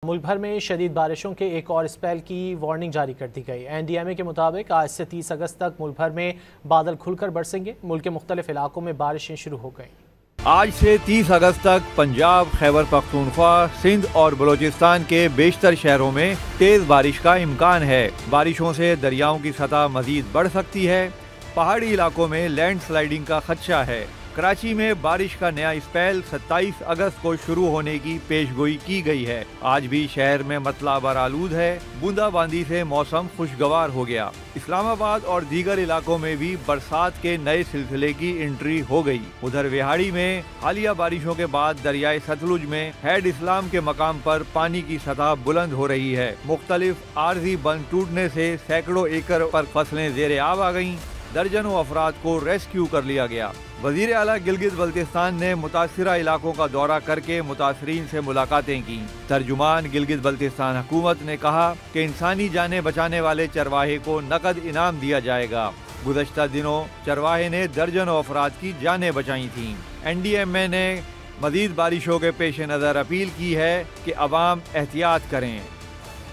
ملک بھر میں شدید بارشوں کے ایک اور اسپیل کی وارننگ جاری کر دی گئی۔ NDMA کے مطابق آج سے 30 اگست تک ملک بھر میں بادل کھل کر برسیں گے۔ ملک کے مختلف علاقوں میں بارشیں شروع ہو گئیں۔ آج سے 30 اگست تک پنجاب، خیبر پختونخوا، سندھ اور بلوچستان کے بیشتر شہروں میں تیز بارش کا امکان ہے۔ بارشوں سے دریاؤں کی سطح مزید بڑھ سکتی ہے۔ پہاڑی علاقوں میں لینڈ سلائیڈنگ کا خدشہ ہے۔ کراچی میں بارش کا نیا اسپیل 27 اگست کو شروع ہونے کی پیش گوئی کی گئی ہے۔ آج بھی شہر میں مطلع برآلود ہے۔ بوندا باندی سے موسم خوشگوار ہو گیا۔ اسلام آباد اور دیگر علاقوں میں بھی برسات کے نئے سلسلے کی انٹری ہو گئی۔ ادھر وہاڑی میں حالیہ بارشوں کے بعد دریائے ستلج میں ہیڈ اسلام کے مقام پر پانی کی سطح بلند ہو رہی ہے۔ مختلف عارضی بند ٹوٹنے سے سینکڑوں ایکڑ پر فصلیں زیر آب آ گئیں۔ درجنوں افراد کو ریسکیو کر لیا گیا۔ وزیر اعلیٰ گلگت بلتستان نے متاثرہ علاقوں کا دورہ کر کے متاثرین سے ملاقاتیں کی۔ ترجمان گلگت بلتستان حکومت نے کہا کہ انسانی جانیں بچانے والے چرواہے کو نقد انعام دیا جائے گا۔ گزشتہ دنوں چرواہے نے درجنوں افراد کی جانیں بچائی تھیں۔ NDMA نے مزید بارشوں کے پیش نظر اپیل کی ہے کہ عوام احتیاط کریں۔